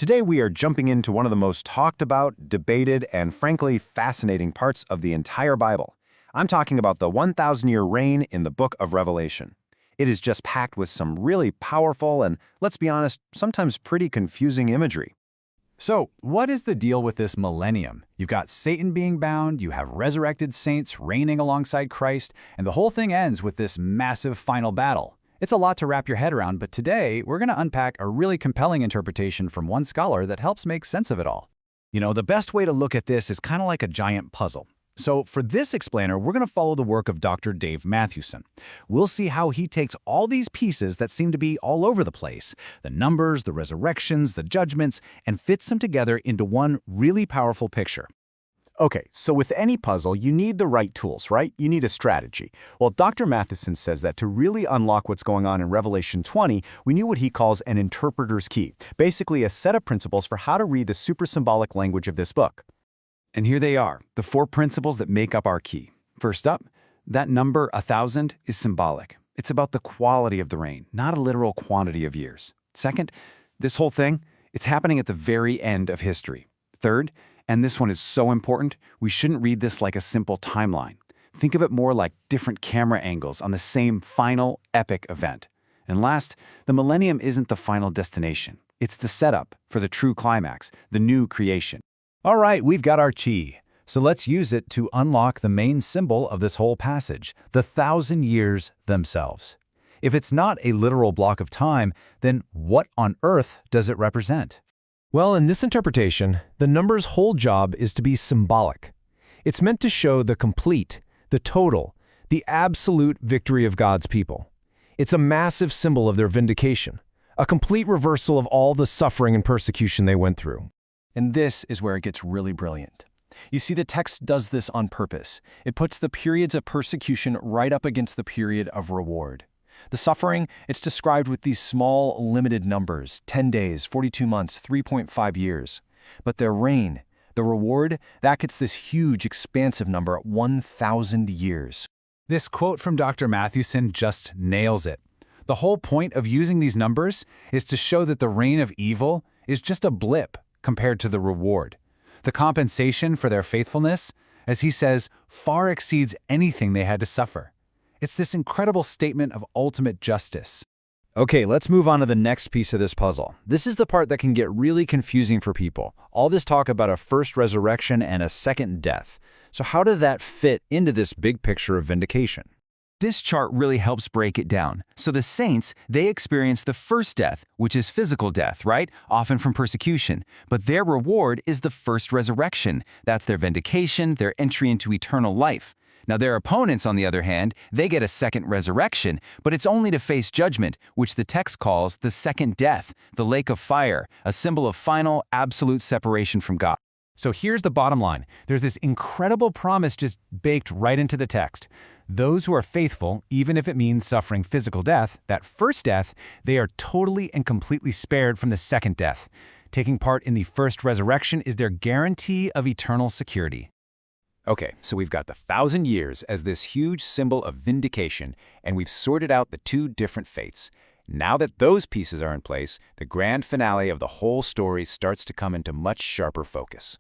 Today we are jumping into one of the most talked about, debated, and frankly fascinating parts of the entire Bible. I'm talking about the 1,000-year reign in the book of Revelation. It is just packed with some really powerful and, let's be honest, sometimes pretty confusing imagery. So, what is the deal with this millennium? You've got Satan being bound, you have resurrected saints reigning alongside Christ, and the whole thing ends with this massive final battle. It's a lot to wrap your head around, but today we're going to unpack a really compelling interpretation from one scholar that helps make sense of it all. You know, the best way to look at this is kind of like a giant puzzle. So for this explainer, we're going to follow the work of Dr. Dave Mathewson. We'll see how he takes all these pieces that seem to be all over the place, the numbers, the resurrections, the judgments, and fits them together into one really powerful picture. Okay, so with any puzzle, you need the right tools, right? You need a strategy. Well, Dr. Mathewson says that to really unlock what's going on in Revelation 20, we need what he calls an interpreter's key, basically a set of principles for how to read the super symbolic language of this book. And here they are, the 4 principles that make up our key. First up, that number 1,000 is symbolic. It's about the quality of the reign, not a literal quantity of years. Second, this whole thing, it's happening at the very end of history. Third, and this one is so important, we shouldn't read this like a simple timeline. Think of it more like different camera angles on the same final, epic event. And last, the millennium isn't the final destination. It's the setup for the true climax, the new creation. All right, we've got our key. So let's use it to unlock the main symbol of this whole passage, the 1,000 years themselves. If it's not a literal block of time, then what on earth does it represent? Well, in this interpretation, the number's whole job is to be symbolic. It's meant to show the complete, the total, the absolute victory of God's people. It's a massive symbol of their vindication, a complete reversal of all the suffering and persecution they went through. And this is where it gets really brilliant. You see, the text does this on purpose. It puts the periods of persecution right up against the period of reward. The suffering, it's described with these small, limited numbers, 10 days, 42 months, 3.5 years. But their reign, the reward, that gets this huge, expansive number, 1,000 years. This quote from Dr. Mathewson just nails it. The whole point of using these numbers is to show that the reign of evil is just a blip compared to the reward. The compensation for their faithfulness, as he says, far exceeds anything they had to suffer. It's this incredible statement of ultimate justice. Okay, let's move on to the next piece of this puzzle. This is the part that can get really confusing for people. All this talk about a first resurrection and a second death. So how did that fit into this big picture of vindication? This chart really helps break it down. So the saints, they experience the first death, which is physical death, right? Often from persecution. But their reward is the first resurrection. That's their vindication, their entry into eternal life. Now their opponents, on the other hand, they get a second resurrection, but it's only to face judgment, which the text calls the second death, the lake of fire, a symbol of final, absolute separation from God. So here's the bottom line. There's this incredible promise just baked right into the text. Those who are faithful, even if it means suffering physical death, that first death, they are totally and completely spared from the second death. Taking part in the first resurrection is their guarantee of eternal security. Okay, so we've got the 1,000 years as this huge symbol of vindication, and we've sorted out the 2 different fates. Now that those pieces are in place, the grand finale of the whole story starts to come into much sharper focus.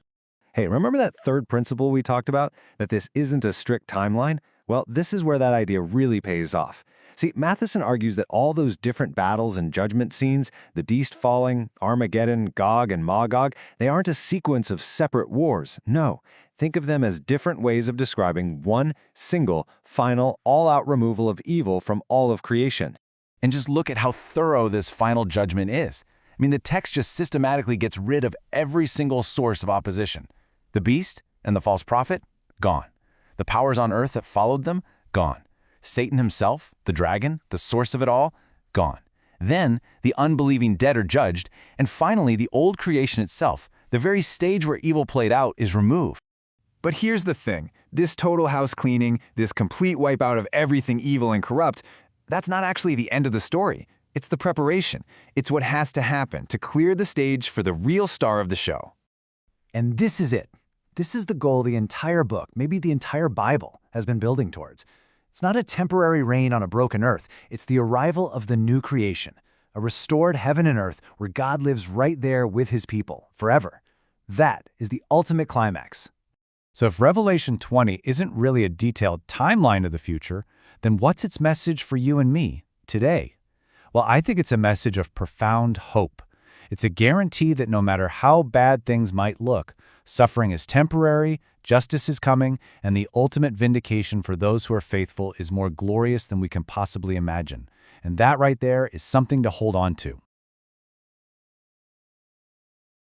Hey, remember that third principle we talked about? That this isn't a strict timeline? Well, this is where that idea really pays off. See, Mathewson argues that all those different battles and judgment scenes, the beast falling, Armageddon, Gog and Magog, they aren't a sequence of separate wars. No, think of them as different ways of describing one single, final, all-out removal of evil from all of creation. And just look at how thorough this final judgment is. I mean, the text just systematically gets rid of every single source of opposition. The beast and the false prophet, gone. The powers on earth that followed them, gone. Satan himself, the dragon, the source of it all, gone. Then, the unbelieving dead are judged, and finally, the old creation itself, the very stage where evil played out, is removed. But here's the thing. This total house cleaning, this complete wipeout of everything evil and corrupt, that's not actually the end of the story. It's the preparation. It's what has to happen to clear the stage for the real star of the show. And this is it. This is the goal the entire book, maybe the entire Bible, has been building towards. It's not a temporary reign on a broken earth. It's the arrival of the new creation, a restored heaven and earth where God lives right there with his people, forever. That is the ultimate climax. So if Revelation 20 isn't really a detailed timeline of the future, then what's its message for you and me today? Well, I think it's a message of profound hope. It's a guarantee that no matter how bad things might look, suffering is temporary, justice is coming, and the ultimate vindication for those who are faithful is more glorious than we can possibly imagine. And that right there is something to hold on to.